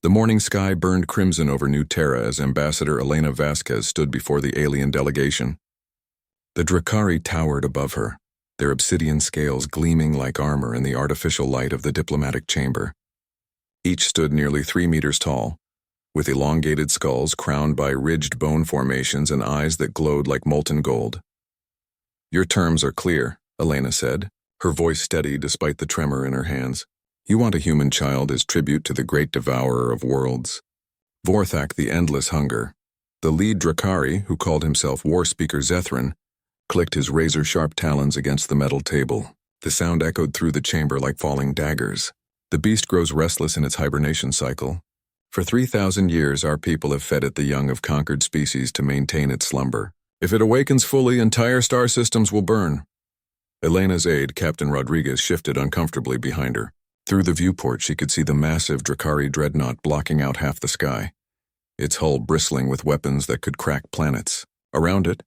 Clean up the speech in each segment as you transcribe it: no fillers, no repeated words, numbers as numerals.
The morning sky burned crimson over New Terra as Ambassador Elena Vasquez stood before the alien delegation. The Drakari towered above her, their obsidian scales gleaming like armor in the artificial light of the diplomatic chamber. Each stood nearly 3 meters tall, with elongated skulls crowned by ridged bone formations and eyes that glowed like molten gold. "Your terms are clear," Elena said, her voice steady despite the tremor in her hands. "You want a human child as tribute to the great devourer of worlds, Vorthak the Endless Hunger." The lead Drakari, who called himself War Speaker Zethran, clicked his razor-sharp talons against the metal table. The sound echoed through the chamber like falling daggers. "The beast grows restless in its hibernation cycle. For 3,000 years our people have fed it the young of conquered species to maintain its slumber. If it awakens fully, entire star systems will burn." Elena's aide, Captain Rodriguez, shifted uncomfortably behind her. Through the viewport she could see the massive Drakari dreadnought blocking out half the sky, its hull bristling with weapons that could crack planets. Around it,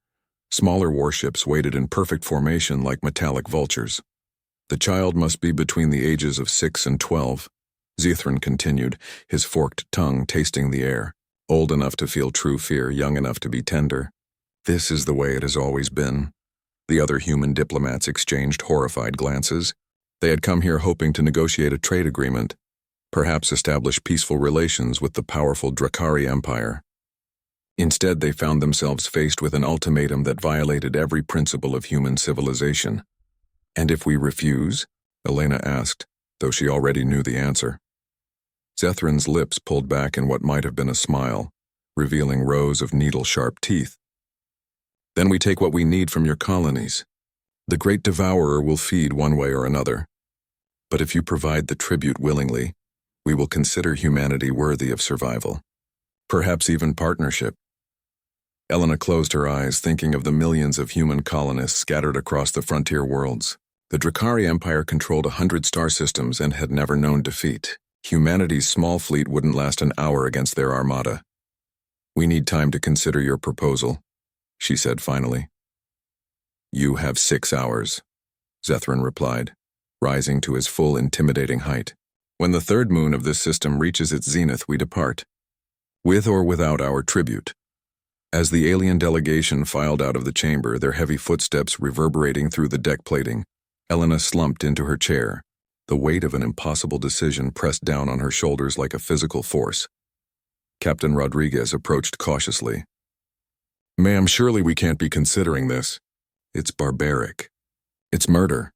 smaller warships waited in perfect formation like metallic vultures. "The child must be between the ages of 6 and 12, Zethran continued, his forked tongue tasting the air. "Old enough to feel true fear, young enough to be tender. This is the way it has always been." The other human diplomats exchanged horrified glances. They had come here hoping to negotiate a trade agreement, perhaps establish peaceful relations with the powerful Drakari Empire. Instead, they found themselves faced with an ultimatum that violated every principle of human civilization. "And if we refuse?" Elena asked, though she already knew the answer. Zethran's lips pulled back in what might have been a smile, revealing rows of needle-sharp teeth. "Then we take what we need from your colonies. The great devourer will feed one way or another. But if you provide the tribute willingly, we will consider humanity worthy of survival. Perhaps even partnership." Elena closed her eyes, thinking of the millions of human colonists scattered across the frontier worlds. The Drakari Empire controlled 100 star systems and had never known defeat. Humanity's small fleet wouldn't last an hour against their armada. "We need time to consider your proposal," she said finally. "You have 6 hours," Zethran replied, rising to his full intimidating height. "When the third moon of this system reaches its zenith, we depart, with or without our tribute." As the alien delegation filed out of the chamber, their heavy footsteps reverberating through the deck plating, Elena slumped into her chair, the weight of an impossible decision pressed down on her shoulders like a physical force. Captain Rodriguez approached cautiously. "Ma'am, surely we can't be considering this. It's barbaric. It's murder."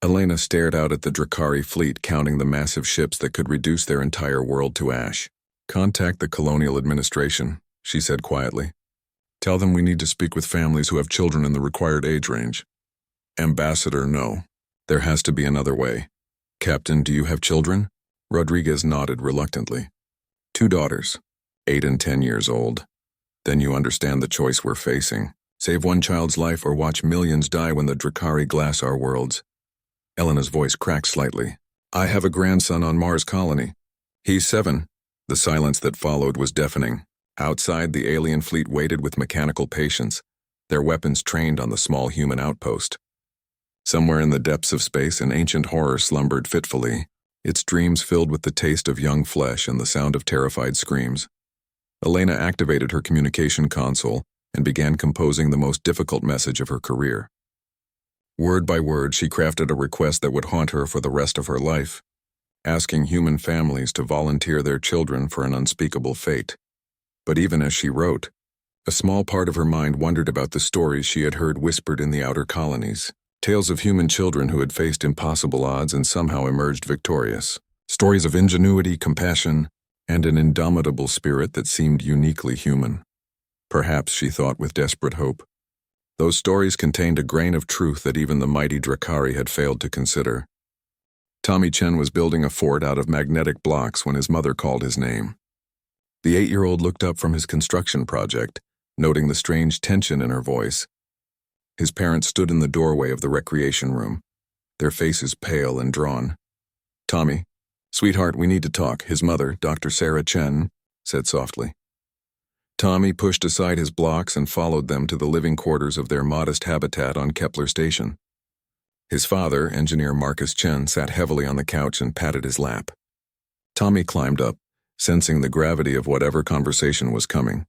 Elena stared out at the Drakari fleet, counting the massive ships that could reduce their entire world to ash. "Contact the colonial administration," she said quietly. "Tell them we need to speak with families who have children in the required age range." "Ambassador, no. There has to be another way." "Captain, do you have children?" Rodriguez nodded reluctantly. "2 daughters, 8 and 10 years old. Then you understand the choice we're facing. Save one child's life or watch millions die when the Drakari glass our worlds." Elena's voice cracked slightly. "I have a grandson on Mars colony. He's 7. The silence that followed was deafening. Outside, the alien fleet waited with mechanical patience, their weapons trained on the small human outpost. Somewhere in the depths of space, an ancient horror slumbered fitfully, its dreams filled with the taste of young flesh and the sound of terrified screams. Elena activated her communication console and began composing the most difficult message of her career. Word by word, she crafted a request that would haunt her for the rest of her life, asking human families to volunteer their children for an unspeakable fate. But even as she wrote, a small part of her mind wondered about the stories she had heard whispered in the outer colonies. Tales of human children who had faced impossible odds and somehow emerged victorious. Stories of ingenuity, compassion, and an indomitable spirit that seemed uniquely human. Perhaps, she thought with desperate hope, those stories contained a grain of truth that even the mighty Drakari had failed to consider. Tommy Chen was building a fort out of magnetic blocks when his mother called his name. The 8-year-old looked up from his construction project, noting the strange tension in her voice. His parents stood in the doorway of the recreation room, their faces pale and drawn. "Tommy, sweetheart, we need to talk," his mother, Dr. Sarah Chen, said softly. Tommy pushed aside his blocks and followed them to the living quarters of their modest habitat on Kepler Station. His father, Engineer Marcus Chen, sat heavily on the couch and patted his lap. Tommy climbed up, sensing the gravity of whatever conversation was coming.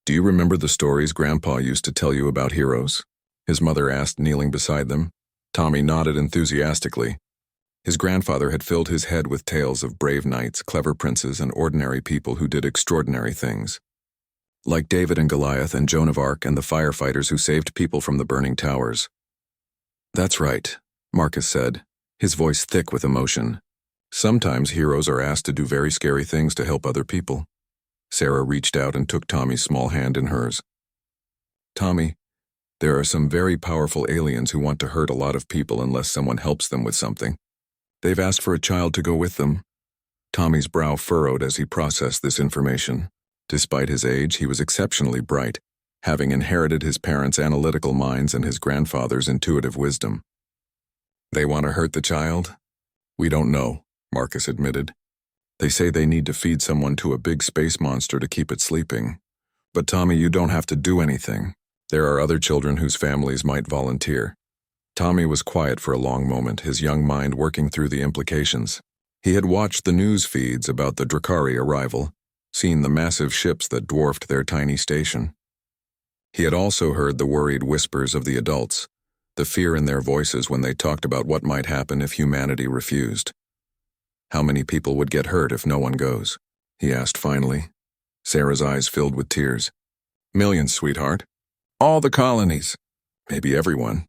"Do you remember the stories Grandpa used to tell you about heroes?" his mother asked, kneeling beside them. Tommy nodded enthusiastically. His grandfather had filled his head with tales of brave knights, clever princes, and ordinary people who did extraordinary things. Like David and Goliath and Joan of Arc and the firefighters who saved people from the burning towers. "That's right," Marcus said, his voice thick with emotion. "Sometimes heroes are asked to do very scary things to help other people." Sarah reached out and took Tommy's small hand in hers. "Tommy, there are some very powerful aliens who want to hurt a lot of people unless someone helps them with something. They've asked for a child to go with them." Tommy's brow furrowed as he processed this information. Despite his age, he was exceptionally bright, having inherited his parents' analytical minds and his grandfather's intuitive wisdom. "They want to hurt the child?" "We don't know," Marcus admitted. "They say they need to feed someone to a big space monster to keep it sleeping. But Tommy, you don't have to do anything. There are other children whose families might volunteer." Tommy was quiet for a long moment, his young mind working through the implications. He had watched the news feeds about the Drakari arrival, seen the massive ships that dwarfed their tiny station. He had also heard the worried whispers of the adults, the fear in their voices when they talked about what might happen if humanity refused. "How many people would get hurt if no one goes?" he asked finally. Sarah's eyes filled with tears. "Millions, sweetheart. All the colonies. Maybe everyone."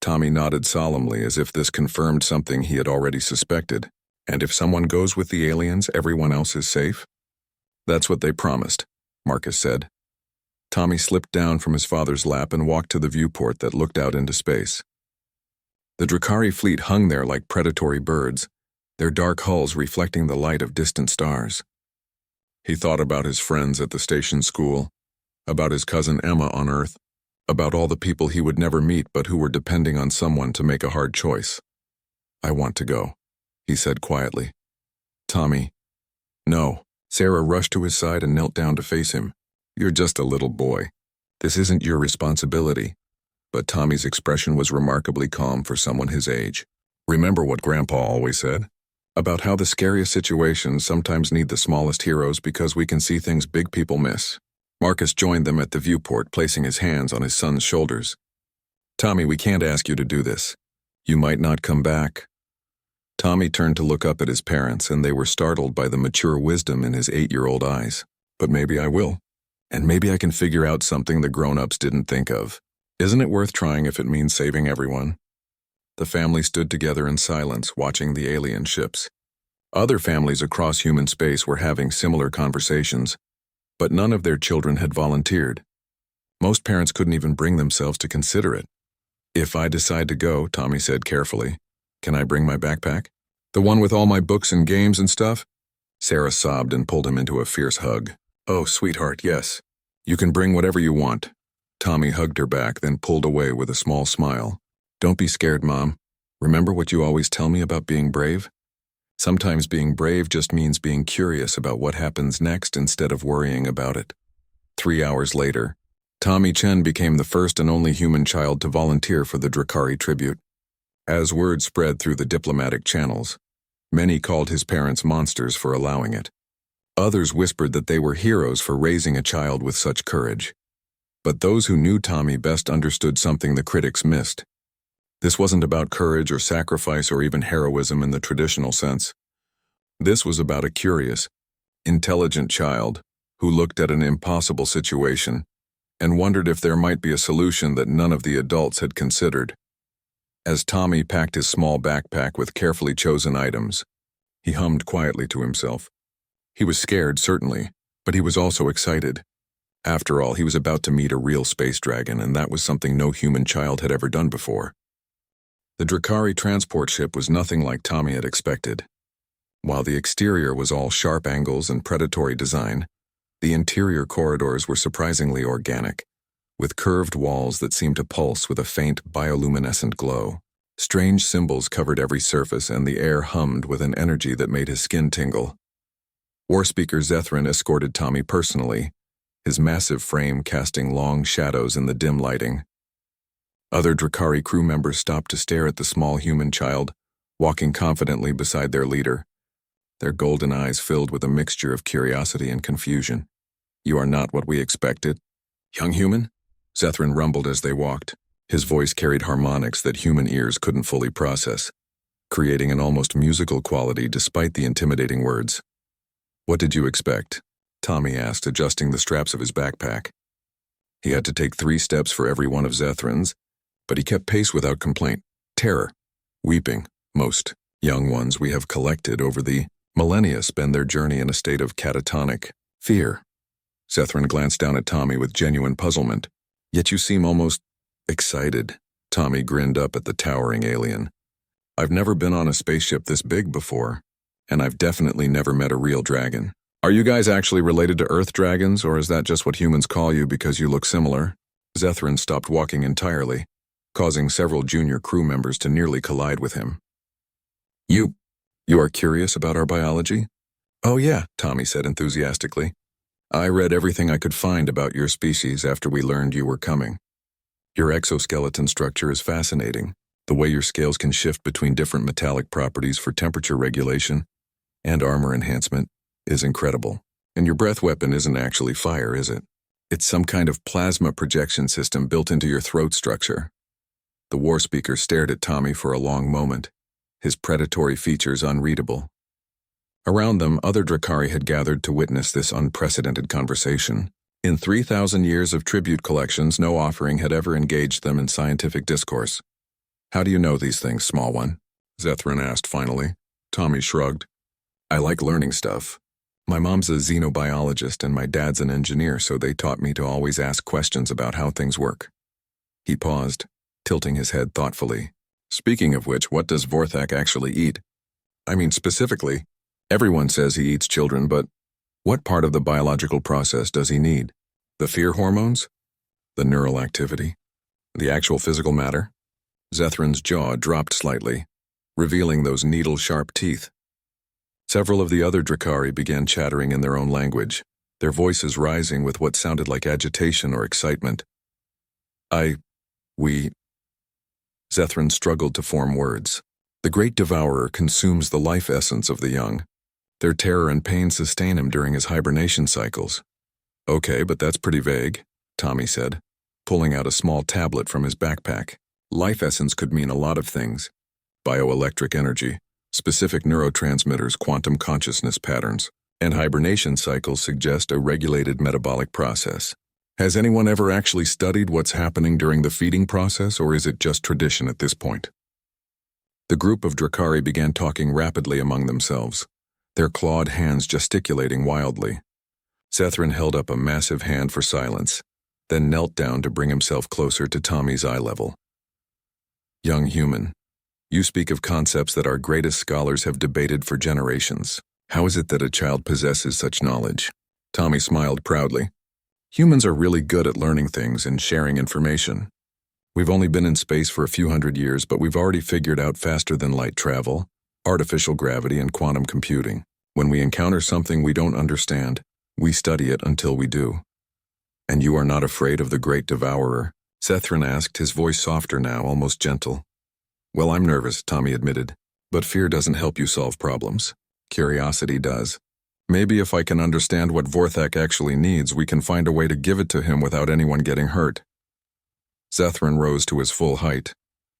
Tommy nodded solemnly as if this confirmed something he had already suspected. "And if someone goes with the aliens, everyone else is safe?" "That's what they promised," Marcus said. Tommy slipped down from his father's lap and walked to the viewport that looked out into space. The Drakari fleet hung there like predatory birds, their dark hulls reflecting the light of distant stars. He thought about his friends at the station school, about his cousin Emma on Earth, about all the people he would never meet but who were depending on someone to make a hard choice. "I want to go," he said quietly. "Tommy." "No." Sarah rushed to his side and knelt down to face him. "You're just a little boy. This isn't your responsibility." But Tommy's expression was remarkably calm for someone his age. "Remember what Grandpa always said? About how the scariest situations sometimes need the smallest heroes because we can see things big people miss." Marcus joined them at the viewport, placing his hands on his son's shoulders. "Tommy, we can't ask you to do this. You might not come back." Tommy turned to look up at his parents, and they were startled by the mature wisdom in his 8-year-old eyes. "But maybe I will. And maybe I can figure out something the grown-ups didn't think of. Isn't it worth trying if it means saving everyone?" The family stood together in silence, watching the alien ships. Other families across human space were having similar conversations, but none of their children had volunteered. Most parents couldn't even bring themselves to consider it. "If I decide to go," Tommy said carefully, "can I bring my backpack? The one with all my books and games and stuff?" Sarah sobbed and pulled him into a fierce hug. "Oh, sweetheart, yes. You can bring whatever you want." Tommy hugged her back, then pulled away with a small smile. "Don't be scared, Mom. Remember what you always tell me about being brave? Sometimes being brave just means being curious about what happens next instead of worrying about it." 3 hours later, Tommy Chen became the first and only human child to volunteer for the Drakari tribute. As word spread through the diplomatic channels, many called his parents monsters for allowing it. Others whispered that they were heroes for raising a child with such courage. But those who knew Tommy best understood something the critics missed. This wasn't about courage or sacrifice or even heroism in the traditional sense. This was about a curious, intelligent child who looked at an impossible situation and wondered if there might be a solution that none of the adults had considered. As Tommy packed his small backpack with carefully chosen items, he hummed quietly to himself. He was scared, certainly, but he was also excited. After all, he was about to meet a real space dragon, and that was something no human child had ever done before. The Drakari transport ship was nothing like Tommy had expected. While the exterior was all sharp angles and predatory design, the interior corridors were surprisingly organic, with curved walls that seemed to pulse with a faint bioluminescent glow. Strange symbols covered every surface, and the air hummed with an energy that made his skin tingle. War Speaker Zethrin escorted Tommy personally, his massive frame casting long shadows in the dim lighting. Other Drakari crew members stopped to stare at the small human child, walking confidently beside their leader. their golden eyes filled with a mixture of curiosity and confusion. "You are not what we expected, young human?" Zethrin rumbled as they walked. His voice carried harmonics that human ears couldn't fully process, creating an almost musical quality despite the intimidating words. "What did you expect?" Tommy asked, adjusting the straps of his backpack. He had to take 3 steps for every one of Zethrin's, but he kept pace without complaint. "Terror, weeping. Most young ones we have collected over the millennia spend their journey in a state of catatonic fear." Zethrin glanced down at Tommy with genuine puzzlement. "Yet you seem almost excited." Tommy grinned up at the towering alien. "I've never been on a spaceship this big before, and I've definitely never met a real dragon." "Are you guys actually related to Earth dragons, or is that just what humans call you because you look similar?" Zethrin stopped walking entirely, causing several junior crew members to nearly collide with him. You are curious about our biology?" "Oh yeah," Tommy said enthusiastically. "I read everything I could find about your species after we learned you were coming. Your exoskeleton structure is fascinating. The way your scales can shift between different metallic properties for temperature regulation and armor enhancement is incredible. And your breath weapon isn't actually fire, is it? It's some kind of plasma projection system built into your throat structure." The war speaker stared at Tommy for a long moment, his predatory features unreadable. Around them, other Drakari had gathered to witness this unprecedented conversation. In 3,000 years of tribute collections, no offering had ever engaged them in scientific discourse. "How do you know these things, small one?" Zethrin asked finally. Tommy shrugged. "I like learning stuff. My mom's a xenobiologist and my dad's an engineer, so they taught me to always ask questions about how things work." He paused, tilting his head thoughtfully. "Speaking of which, what does Vorthak actually eat? I mean, specifically, everyone says he eats children, but what part of the biological process does he need? The fear hormones? The neural activity? The actual physical matter?" Zethrin's jaw dropped slightly, revealing those needle-sharp teeth. Several of the other Drakari began chattering in their own language, their voices rising with what sounded like agitation or excitement. We... Zethrin struggled to form words. "The Great Devourer consumes the life essence of the young. Their terror and pain sustain him during his hibernation cycles." "Okay, but that's pretty vague," Tommy said, pulling out a small tablet from his backpack. "Life essence could mean a lot of things. Bioelectric energy, specific neurotransmitters, quantum consciousness patterns, and hibernation cycles suggest a regulated metabolic process. Has anyone ever actually studied what's happening during the feeding process, or is it just tradition at this point?" The group of Drakari began talking rapidly among themselves, their clawed hands gesticulating wildly. Zethrin held up a massive hand for silence, then knelt down to bring himself closer to Tommy's eye level. "Young human, you speak of concepts that our greatest scholars have debated for generations. How is it that a child possesses such knowledge?" Tommy smiled proudly. "Humans are really good at learning things and sharing information. We've only been in space for a few hundred years, but we've already figured out faster-than-light travel, artificial gravity, and quantum computing. When we encounter something we don't understand, we study it until we do." "And you are not afraid of the Great Devourer?" Zethrin asked, his voice softer now, almost gentle. "Well, I'm nervous," Tommy admitted, "but fear doesn't help you solve problems. Curiosity does. Maybe if I can understand what Vorthak actually needs, we can find a way to give it to him without anyone getting hurt." Zethrin rose to his full height,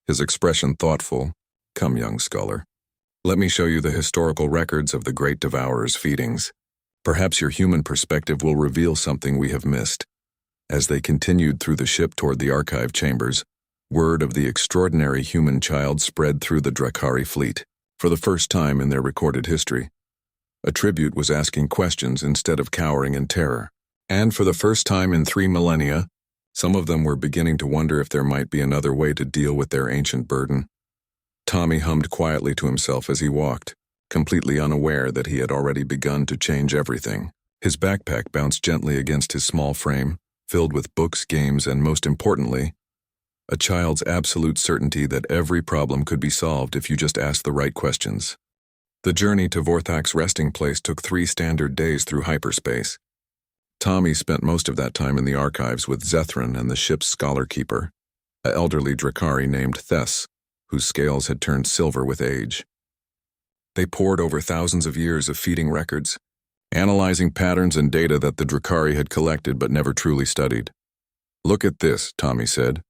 his expression thoughtful. "Come, young scholar. Let me show you the historical records of the Great Devourer's feedings. Perhaps your human perspective will reveal something we have missed." As they continued through the ship toward the archive chambers, word of the extraordinary human child spread through the Drakari fleet. For the first time in their recorded history, a tribute was asking questions instead of cowering in terror. And for the first time in 3 millennia, some of them were beginning to wonder if there might be another way to deal with their ancient burden. Tommy hummed quietly to himself as he walked, completely unaware that he had already begun to change everything. His backpack bounced gently against his small frame, filled with books, games, and most importantly, a child's absolute certainty that every problem could be solved if you just asked the right questions. The journey to Vorthak's resting place took 3 standard days through hyperspace. Tommy spent most of that time in the archives with Zethrin and the ship's scholar keeper, an elderly Drakari named Thess, whose scales had turned silver with age. They pored over thousands of years of feeding records, analyzing patterns and data that the Drakari had collected but never truly studied. "Look at this," Tommy said,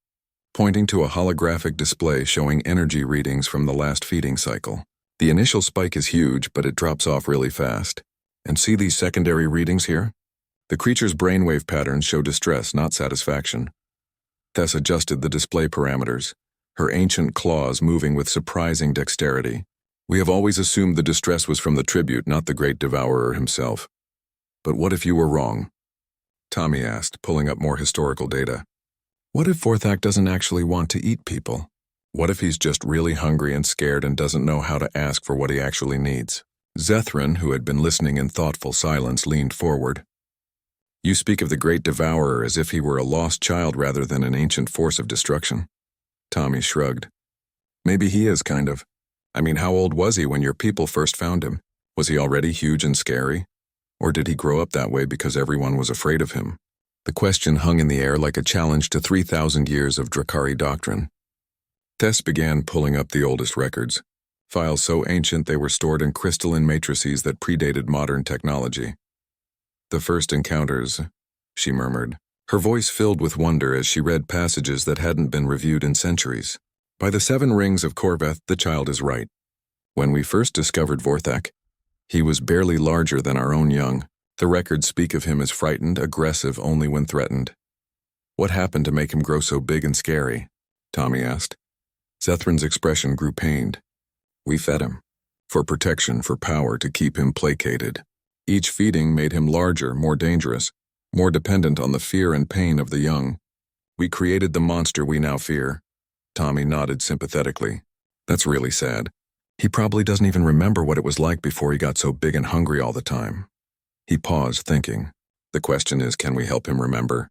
pointing to a holographic display showing energy readings from the last feeding cycle. "The initial spike is huge, but it drops off really fast. And see these secondary readings here? The creature's brainwave patterns show distress, not satisfaction." Tess adjusted the display parameters, her ancient claws moving with surprising dexterity. "We have always assumed the distress was from the tribute, not the great devourer himself. But what if you were wrong?" Tommy asked, pulling up more historical data. "What if Vorthak doesn't actually want to eat people? What if he's just really hungry and scared and doesn't know how to ask for what he actually needs?" Zethrin, who had been listening in thoughtful silence, leaned forward. "You speak of the great devourer as if he were a lost child rather than an ancient force of destruction." Tommy shrugged. "Maybe he is, kind of. I mean, how old was he when your people first found him? Was he already huge and scary? Or did he grow up that way because everyone was afraid of him?" The question hung in the air like a challenge to 3,000 years of Drakari doctrine. Tess began pulling up the oldest records, files so ancient they were stored in crystalline matrices that predated modern technology. "The first encounters," she murmured, her voice filled with wonder as she read passages that hadn't been reviewed in centuries. "By the 7 rings of Korveth, the child is right. When we first discovered Vorthak, he was barely larger than our own young. The records speak of him as frightened, aggressive only when threatened." "What happened to make him grow so big and scary?" Tommy asked. Zethrin's expression grew pained. "We fed him. For protection, for power, to keep him placated. Each feeding made him larger, more dangerous, more dependent on the fear and pain of the young. We created the monster we now fear." Tommy nodded sympathetically. "That's really sad. He probably doesn't even remember what it was like before he got so big and hungry all the time." He paused, thinking. The question is, can we help him remember?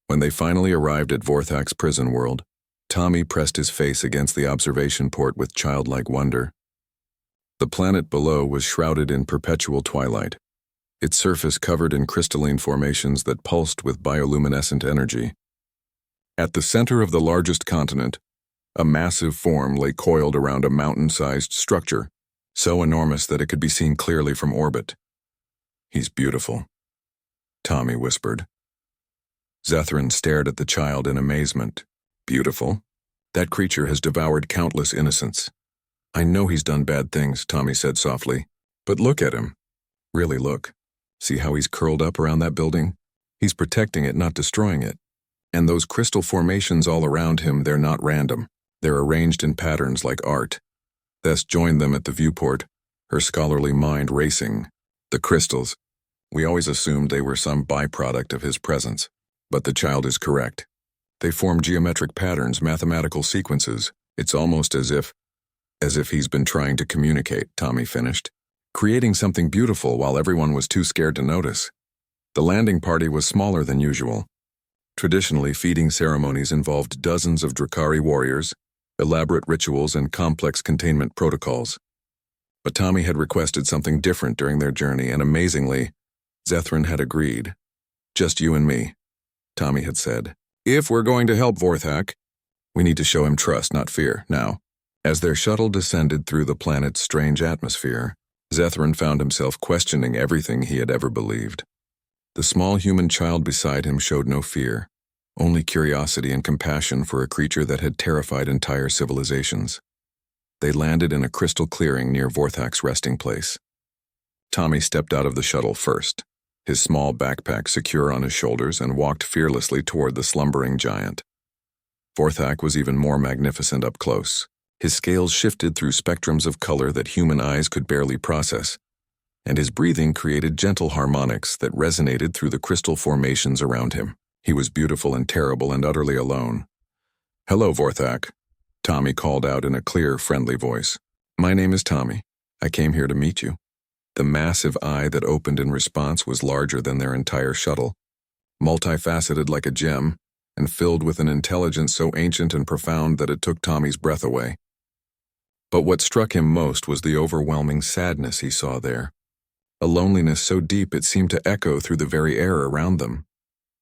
When they finally arrived at Vorthak's prison world, Tommy pressed his face against the observation port with childlike wonder. The planet below was shrouded in perpetual twilight, its surface covered in crystalline formations that pulsed with bioluminescent energy. At the center of the largest continent, a massive form lay coiled around a mountain-sized structure, so enormous that it could be seen clearly from orbit. "He's beautiful," Tommy whispered. Zethrin stared at the child in amazement. "Beautiful? That creature has devoured countless innocents." "I know he's done bad things," Tommy said softly. "But look at him. Really look. See how he's curled up around that building? He's protecting it, not destroying it. And those crystal formations all around him, they're not random. They're arranged in patterns like art." Tess joined them at the viewport, her scholarly mind racing. "The crystals. We always assumed they were some byproduct of his presence. But the child is correct. They form geometric patterns, mathematical sequences. It's almost as if he's been trying to communicate," Tommy finished. "Creating something beautiful while everyone was too scared to notice." The landing party was smaller than usual. Traditionally, feeding ceremonies involved dozens of Drakari warriors, elaborate rituals, and complex containment protocols. But Tommy had requested something different during their journey, and amazingly, Zethrin had agreed. "Just you and me," Tommy had said. "If we're going to help Vorthak, we need to show him trust, not fear." Now, as their shuttle descended through the planet's strange atmosphere, Zethrin found himself questioning everything he had ever believed. The small human child beside him showed no fear, only curiosity and compassion for a creature that had terrified entire civilizations. They landed in a crystal clearing near Vorthak's resting place. Tommy stepped out of the shuttle first, his small backpack secure on his shoulders, and walked fearlessly toward the slumbering giant. Vorthak was even more magnificent up close. His scales shifted through spectrums of color that human eyes could barely process, and his breathing created gentle harmonics that resonated through the crystal formations around him. He was beautiful and terrible and utterly alone. "Hello, Vorthak," Tommy called out in a clear, friendly voice. "My name is Tommy. I came here to meet you." The massive eye that opened in response was larger than their entire shuttle, multifaceted like a gem, and filled with an intelligence so ancient and profound that it took Tommy's breath away. But what struck him most was the overwhelming sadness he saw there, a loneliness so deep it seemed to echo through the very air around them.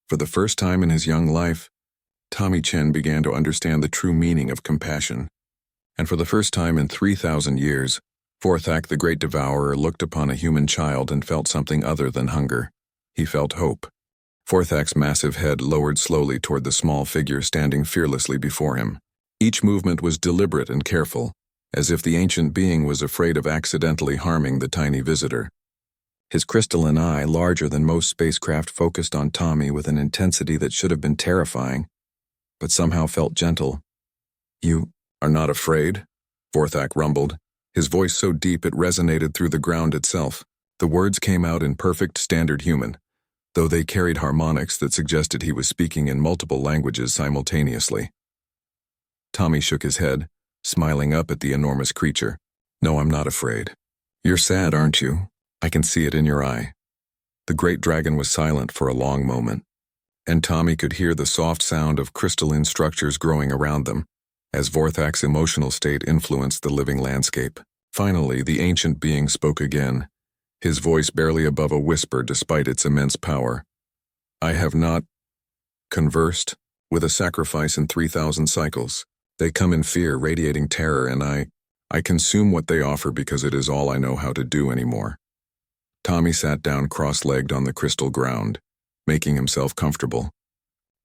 For the first time in his young life, Tommy Chen began to understand the true meaning of compassion, and for the first time in 3,000 years, Vorthak, the great devourer, looked upon a human child and felt something other than hunger. He felt hope. Vorthak's massive head lowered slowly toward the small figure standing fearlessly before him. Each movement was deliberate and careful, as if the ancient being was afraid of accidentally harming the tiny visitor. His crystalline eye, larger than most spacecraft, focused on Tommy with an intensity that should have been terrifying, but somehow felt gentle. "You are not afraid?" Vorthak rumbled, his voice so deep it resonated through the ground itself. The words came out in perfect standard human, though they carried harmonics that suggested he was speaking in multiple languages simultaneously. Tommy shook his head, smiling up at the enormous creature. "No, I'm not afraid." "You're sad, aren't you? I can see it in your eye." The great dragon was silent for a long moment, and Tommy could hear the soft sound of crystalline structures growing around them, as Vorthak's emotional state influenced the living landscape. Finally, the ancient being spoke again, his voice barely above a whisper despite its immense power. "I have not conversed with a sacrifice in 3,000 cycles. They come in fear, radiating terror, and I consume what they offer because it is all I know how to do anymore." Tommy sat down cross-legged on the crystal ground, making himself comfortable.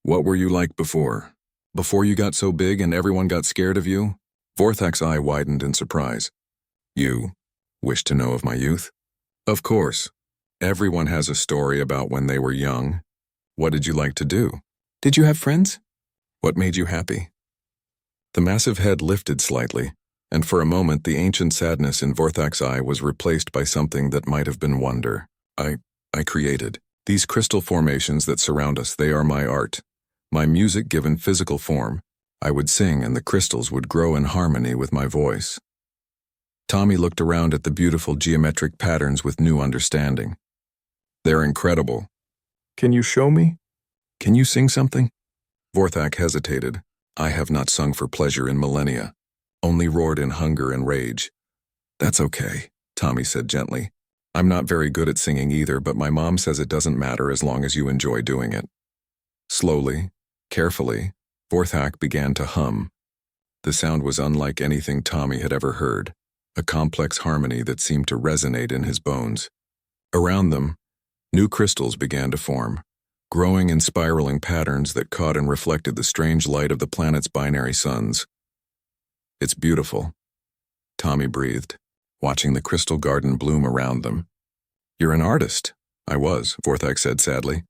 "What were you like before? Before you got so big and everyone got scared of you?" Vorthak's eye widened in surprise. "You wish to know of my youth?" "Of course. Everyone has a story about when they were young. What did you like to do? Did you have friends? What made you happy?" The massive head lifted slightly, and for a moment the ancient sadness in Vorthak's eye was replaced by something that might have been wonder. I created these crystal formations that surround us. They are my art, my music given physical form. I would sing and the crystals would grow in harmony with my voice." Tommy looked around at the beautiful geometric patterns with new understanding. "They're incredible. Can you show me? Can you sing something?" Vorthak hesitated. "I have not sung for pleasure in millennia, only roared in hunger and rage." "That's okay," Tommy said gently. "I'm not very good at singing either, but my mom says it doesn't matter as long as you enjoy doing it." Slowly, carefully, Vorthak began to hum. The sound was unlike anything Tommy had ever heard, a complex harmony that seemed to resonate in his bones. Around them, new crystals began to form, growing in spiraling patterns that caught and reflected the strange light of the planet's binary suns. "It's beautiful," Tommy breathed, watching the crystal garden bloom around them. "You're an artist." "I was," Vorthak said sadly.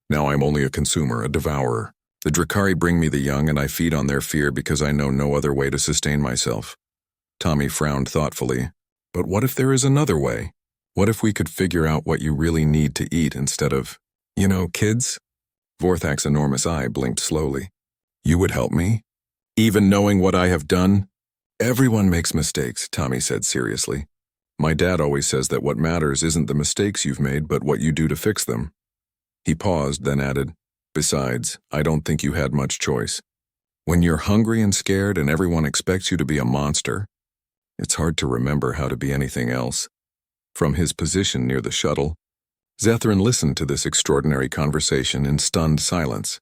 "Now I'm only a consumer, a devourer. The Drakari bring me the young and I feed on their fear because I know no other way to sustain myself." Tommy frowned thoughtfully. "But what if there is another way? What if we could figure out what you really need to eat instead of, kids?" Vorthak's enormous eye blinked slowly. "You would help me? Even knowing what I have done?" "Everyone makes mistakes," Tommy said seriously. "My dad always says that what matters isn't the mistakes you've made, but what you do to fix them." He paused, then added, "Besides, I don't think you had much choice. When you're hungry and scared and everyone expects you to be a monster, it's hard to remember how to be anything else." From his position near the shuttle, Zethrin listened to this extraordinary conversation in stunned silence.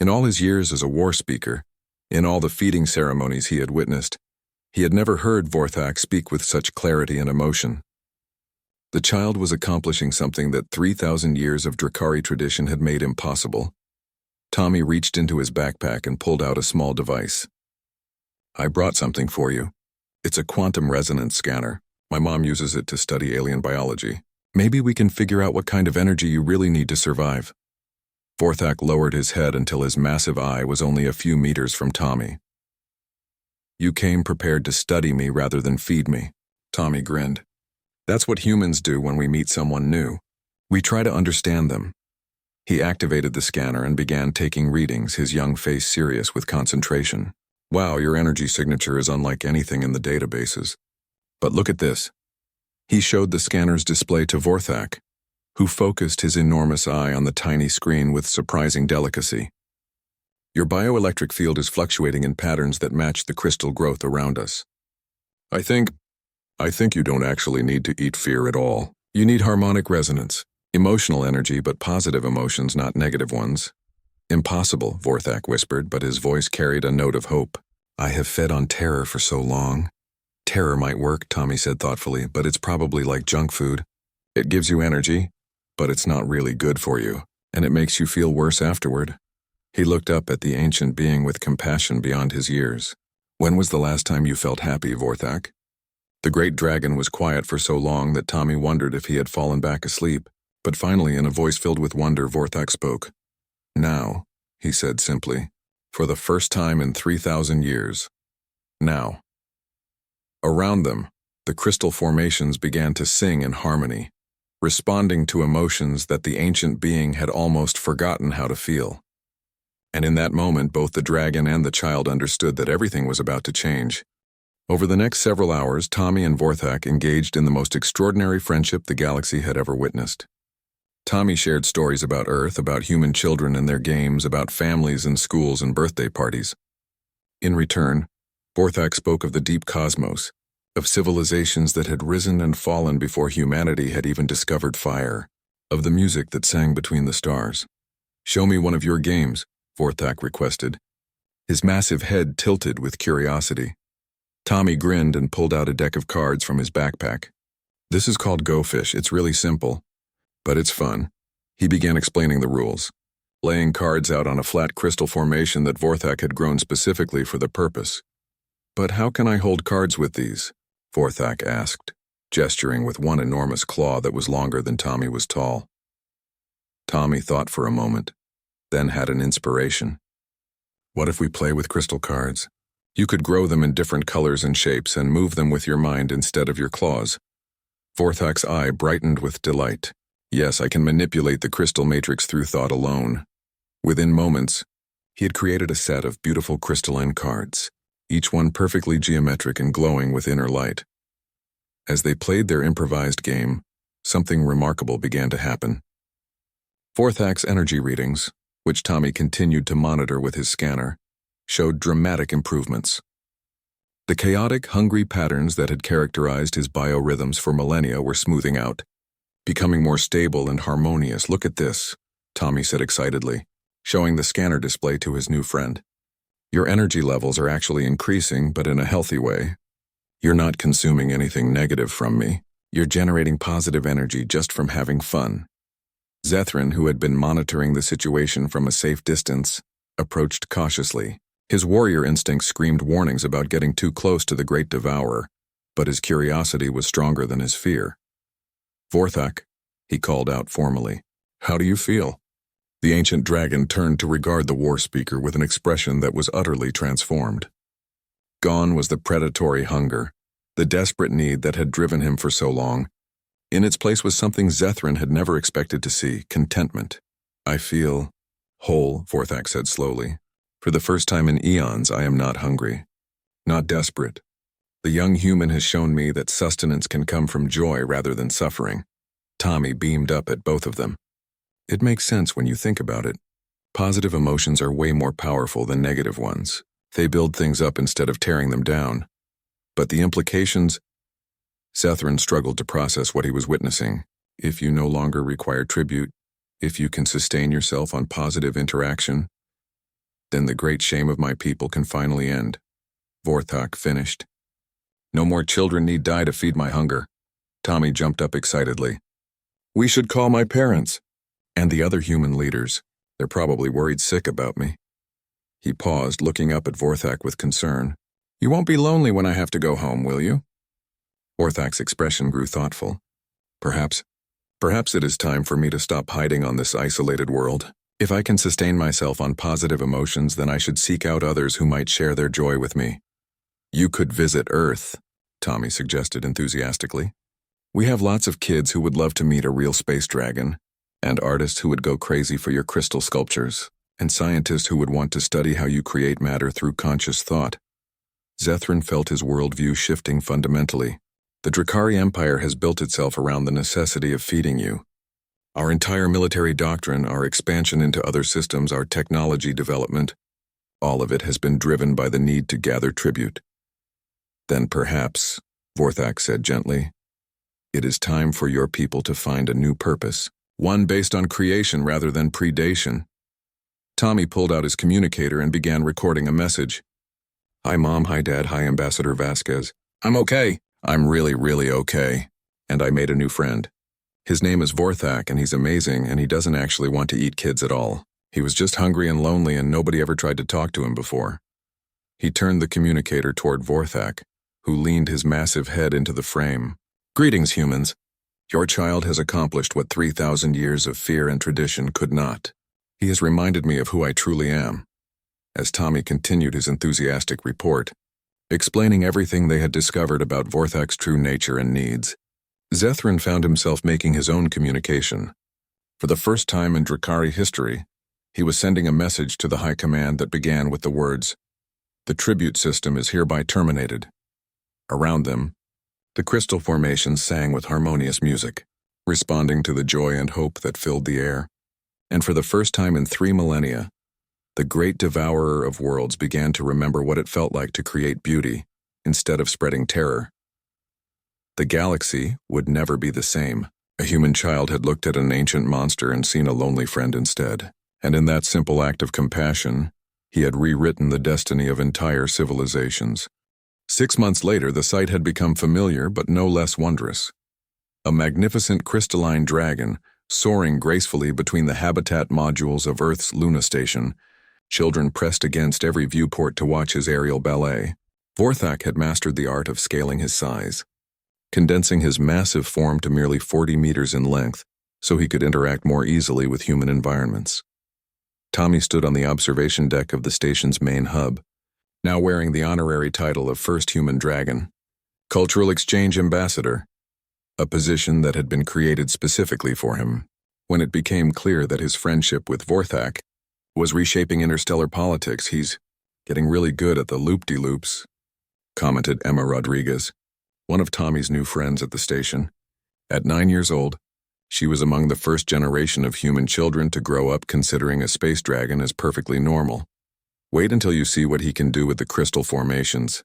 In all his years as a war speaker, in all the feeding ceremonies he had witnessed, he had never heard Vorthak speak with such clarity and emotion. The child was accomplishing something that 3,000 years of Drakari tradition had made impossible. Tommy reached into his backpack and pulled out a small device. "I brought something for you. It's a quantum resonance scanner. My mom uses it to study alien biology. Maybe we can figure out what kind of energy you really need to survive." Vorthak lowered his head until his massive eye was only a few meters from Tommy. "You came prepared to study me rather than feed me." Tommy grinned. "That's what humans do when we meet someone new. We try to understand them." He activated the scanner and began taking readings, his young face serious with concentration. "Wow, your energy signature is unlike anything in the databases. But look at this." He showed the scanner's display to Vorthak, who focused his enormous eye on the tiny screen with surprising delicacy. "Your bioelectric field is fluctuating in patterns that match the crystal growth around us. I think you don't actually need to eat fear at all. You need harmonic resonance, emotional energy, but positive emotions, not negative ones." "Impossible," Vorthak whispered, but his voice carried a note of hope. "I have fed on terror for so long. Terror might work, Tommy said thoughtfully, but it's probably like junk food. It gives you energy, but it's not really good for you, and it makes you feel worse afterward. He looked up at the ancient being with compassion beyond his years. When was the last time you felt happy, Vorthak? The great dragon was quiet for so long that Tommy wondered if he had fallen back asleep, but finally, in a voice filled with wonder, Vorthak spoke. Now, he said simply, for the first time in 3,000 years. Now. Around them, the crystal formations began to sing in harmony, responding to emotions that the ancient being had almost forgotten how to feel. And in that moment, both the dragon and the child understood that everything was about to change. Over the next several hours, Tommy and Vorthak engaged in the most extraordinary friendship the galaxy had ever witnessed. Tommy shared stories about Earth, about human children and their games, about families and schools and birthday parties. In return, Vorthak spoke of the deep cosmos, of civilizations that had risen and fallen before humanity had even discovered fire, of the music that sang between the stars. Show me one of your games, Vorthak requested. His massive head tilted with curiosity. Tommy grinned and pulled out a deck of cards from his backpack. This is called Go Fish. It's really simple, but it's fun. He began explaining the rules, laying cards out on a flat crystal formation that Vorthak had grown specifically for the purpose. But how can I hold cards with these? Vorthak asked, gesturing with one enormous claw that was longer than Tommy was tall. Tommy thought for a moment, then had an inspiration. What if we play with crystal cards? You could grow them in different colors and shapes and move them with your mind instead of your claws. Vorthak's eye brightened with delight. Yes, I can manipulate the crystal matrix through thought alone. Within moments, he had created a set of beautiful crystalline cards, each one perfectly geometric and glowing with inner light. As they played their improvised game, something remarkable began to happen. Vorthak's energy readings, which Tommy continued to monitor with his scanner, showed dramatic improvements. The chaotic, hungry patterns that had characterized his biorhythms for millennia were smoothing out, becoming more stable and harmonious. Look at this, Tommy said excitedly, showing the scanner display to his new friend. Your energy levels are actually increasing, but in a healthy way. You're not consuming anything negative from me. You're generating positive energy just from having fun. Zethrin, who had been monitoring the situation from a safe distance, approached cautiously. His warrior instinct screamed warnings about getting too close to the great devourer, but his curiosity was stronger than his fear. Vorthak, he called out formally. How do you feel? The ancient dragon turned to regard the war speaker with an expression that was utterly transformed. Gone was the predatory hunger, the desperate need that had driven him for so long. In its place was something Zethrin had never expected to see, contentment. I feel whole, Vorthak said slowly. For the first time in eons, I am not hungry, not desperate. The young human has shown me that sustenance can come from joy rather than suffering. Tommy beamed up at both of them. It makes sense when you think about it. Positive emotions are way more powerful than negative ones. They build things up instead of tearing them down. But the implications... Zethrin struggled to process what he was witnessing. If you no longer require tribute, if you can sustain yourself on positive interaction, then the great shame of my people can finally end. Vorthak finished. No more children need die to feed my hunger. Tommy jumped up excitedly. We should call my parents. And the other human leaders. They're probably worried sick about me. He paused, looking up at Vorthak with concern. You won't be lonely when I have to go home, will you? Vorthak's expression grew thoughtful. Perhaps it is time for me to stop hiding on this isolated world. If I can sustain myself on positive emotions, then I should seek out others who might share their joy with me. You could visit Earth, Tommy suggested enthusiastically. We have lots of kids who would love to meet a real space dragon, and artists who would go crazy for your crystal sculptures, and scientists who would want to study how you create matter through conscious thought. Zethrin felt his worldview shifting fundamentally. The Drakari Empire has built itself around the necessity of feeding you. Our entire military doctrine, our expansion into other systems, our technology development, all of it has been driven by the need to gather tribute. Then perhaps, Vorthak said gently, it is time for your people to find a new purpose, one based on creation rather than predation. Tommy pulled out his communicator and began recording a message. Hi Mom, hi Dad, hi Ambassador Vasquez. I'm okay. I'm really, really okay. And I made a new friend. His name is Vorthak, and he's amazing, and he doesn't actually want to eat kids at all. He was just hungry and lonely, and nobody ever tried to talk to him before. He turned the communicator toward Vorthak, who leaned his massive head into the frame. Greetings, humans. Your child has accomplished what 3,000 years of fear and tradition could not. He has reminded me of who I truly am. As Tommy continued his enthusiastic report, explaining everything they had discovered about Vorthak's true nature and needs, Zethrin found himself making his own communication. For the first time in Drakari history, he was sending a message to the High Command that began with the words, "The tribute system is hereby terminated." Around them, the crystal formations sang with harmonious music, responding to the joy and hope that filled the air. And for the first time in 3 millennia, the great devourer of worlds began to remember what it felt like to create beauty instead of spreading terror. The galaxy would never be the same. A human child had looked at an ancient monster and seen a lonely friend instead. And in that simple act of compassion, he had rewritten the destiny of entire civilizations. 6 months later, the sight had become familiar but no less wondrous. A magnificent crystalline dragon, soaring gracefully between the habitat modules of Earth's Luna Station, children pressed against every viewport to watch his aerial ballet. Vorthak had mastered the art of scaling his size, condensing his massive form to merely 40 meters in length so he could interact more easily with human environments. Tommy stood on the observation deck of the station's main hub, now wearing the honorary title of First Human Dragon, Cultural Exchange Ambassador, a position that had been created specifically for him. When it became clear that his friendship with Vorthak was reshaping interstellar politics, "He's getting really good at the loop-de-loops," commented Emma Rodriguez, one of Tommy's new friends at the station. At 9 years old, she was among the first generation of human children to grow up considering a space dragon as perfectly normal. "Wait until you see what he can do with the crystal formations,"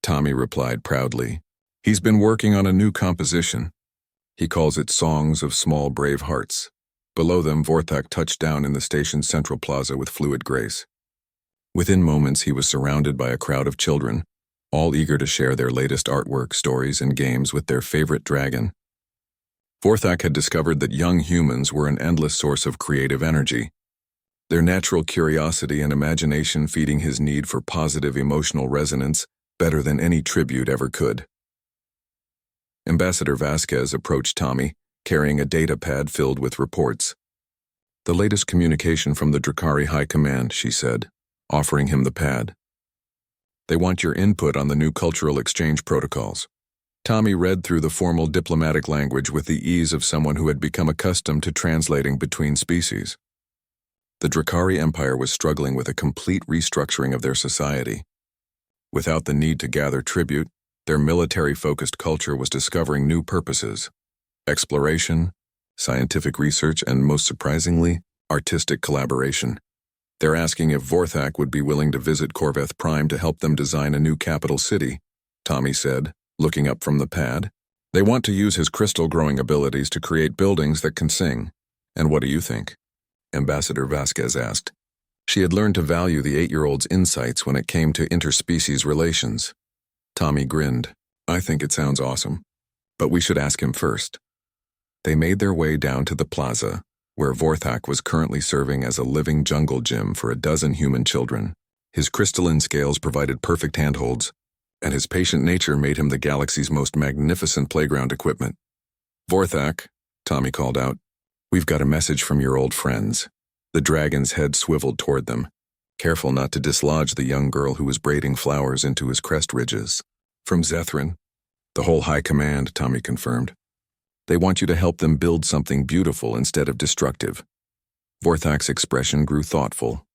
Tommy replied proudly. "He's been working on a new composition. He calls it Songs of Small Brave Hearts." Below them, Vorthak touched down in the station's central plaza with fluid grace. Within moments, he was surrounded by a crowd of children, all eager to share their latest artwork, stories, and games with their favorite dragon. Vorthak had discovered that young humans were an endless source of creative energy, their natural curiosity and imagination feeding his need for positive emotional resonance better than any tribute ever could. Ambassador Vasquez approached Tommy, carrying a data pad filled with reports. "The latest communication from the Drakari High Command," she said, offering him the pad. "They want your input on the new cultural exchange protocols." Tommy read through the formal diplomatic language with the ease of someone who had become accustomed to translating between species. The Drakari Empire was struggling with a complete restructuring of their society. Without the need to gather tribute, their military-focused culture was discovering new purposes: exploration, scientific research, and most surprisingly, artistic collaboration. "They're asking if Vorthak would be willing to visit Corveth Prime to help them design a new capital city," Tommy said, looking up from the pad. "They want to use his crystal-growing abilities to create buildings that can sing. And what do you think?" Ambassador Vasquez asked. She had learned to value the 8-year-old's insights when it came to interspecies relations. Tommy grinned. "I think it sounds awesome. But we should ask him first." They made their way down to the plaza, where Vorthak was currently serving as a living jungle gym for a dozen human children. His crystalline scales provided perfect handholds, and his patient nature made him the galaxy's most magnificent playground equipment. "Vorthak," Tommy called out, "we've got a message from your old friends." The dragon's head swiveled toward them, careful not to dislodge the young girl who was braiding flowers into his crest ridges. "From Zethrin, the whole High Command," Tommy confirmed. "They want you to help them build something beautiful instead of destructive." Vorthak's expression grew thoughtful.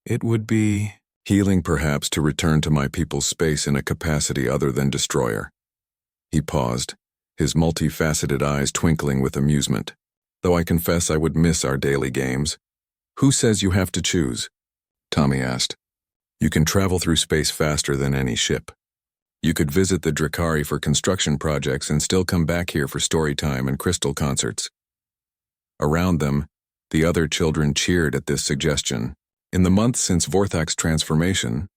"It would be healing, perhaps, to return to my people's space in a capacity other than destroyer." He paused, his multifaceted eyes twinkling with amusement. "Though I confess I would miss our daily games." "Who says you have to choose?" Tommy asked. "You can travel through space faster than any ship. You could visit the Drakari for construction projects and still come back here for story time and crystal concerts." Around them, the other children cheered at this suggestion. In the months since Vorthak's transformation,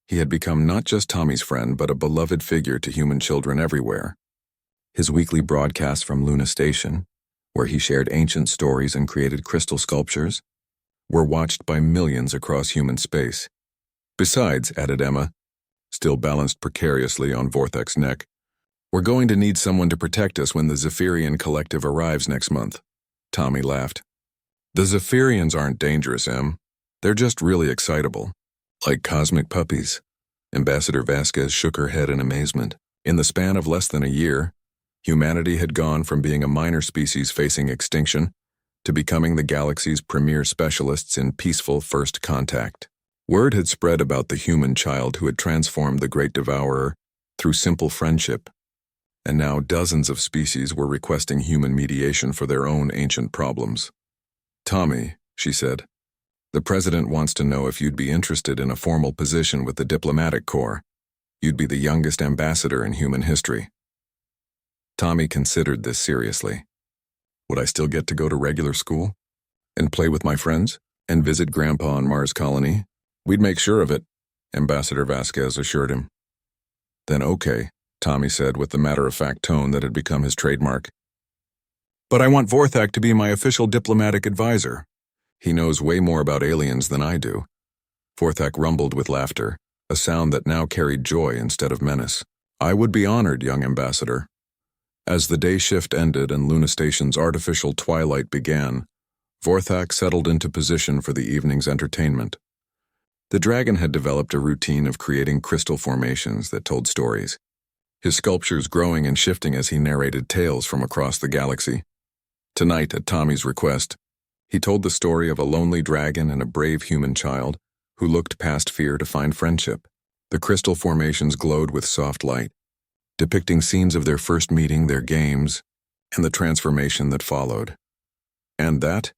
He had become not just Tommy's friend, but a beloved figure to human children everywhere. His weekly broadcasts from Luna Station, where he shared ancient stories and created crystal sculptures, were watched by millions across human space. Besides, added Emma, still balanced precariously on Vorthak's neck, we're going to need someone to protect us when the Zephyrian Collective arrives next month. Tommy laughed. The Zephyrians aren't dangerous, Em. They're just really excitable. Like cosmic puppies. Ambassador Vasquez shook her head in amazement. In the span of less than a year, humanity had gone from being a minor species facing extinction to becoming the galaxy's premier specialists in peaceful first contact. Word had spread about the human child who had transformed the Great Devourer through simple friendship, and now dozens of species were requesting human mediation for their own ancient problems. Tommy, she said, the president wants to know if you'd be interested in a formal position with the diplomatic corps. You'd be the youngest ambassador in human history. Tommy considered this seriously. Would I still get to go to regular school? And play with my friends? And visit Grandpa on Mars Colony? We'd make sure of it, Ambassador Vasquez assured him. Then okay, Tommy said with the matter-of-fact tone that had become his trademark. But I want Vorthak to be my official diplomatic advisor. He knows way more about aliens than I do. Vorthak rumbled with laughter, a sound that now carried joy instead of menace. I would be honored, young ambassador. As the day shift ended and Luna Station's artificial twilight began, Vorthak settled into position for the evening's entertainment. The dragon had developed a routine of creating crystal formations that told stories, his sculptures growing and shifting as he narrated tales from across the galaxy. Tonight, at Tommy's request, he told the story of a lonely dragon and a brave human child who looked past fear to find friendship. The crystal formations glowed with soft light, depicting scenes of their first meeting, their games, and the transformation that followed. And that,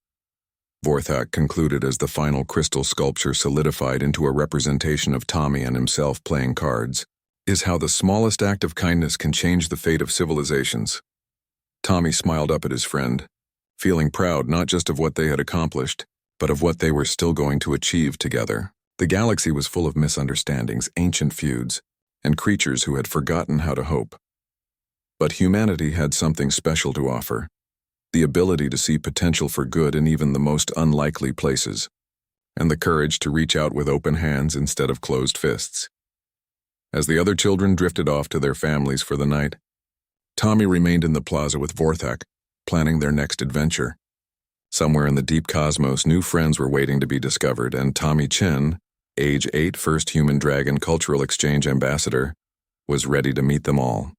Vorthak concluded as the final crystal sculpture solidified into a representation of Tommy and himself playing cards, is how the smallest act of kindness can change the fate of civilizations. Tommy smiled up at his friend, feeling proud not just of what they had accomplished, but of what they were still going to achieve together. The galaxy was full of misunderstandings, ancient feuds, and creatures who had forgotten how to hope. But humanity had something special to offer, the ability to see potential for good in even the most unlikely places, and the courage to reach out with open hands instead of closed fists. As the other children drifted off to their families for the night, Tommy remained in the plaza with Vorthak, planning their next adventure. Somewhere in the deep cosmos, new friends were waiting to be discovered, and Tommy Chen, age 8 first human dragon cultural exchange ambassador, was ready to meet them all.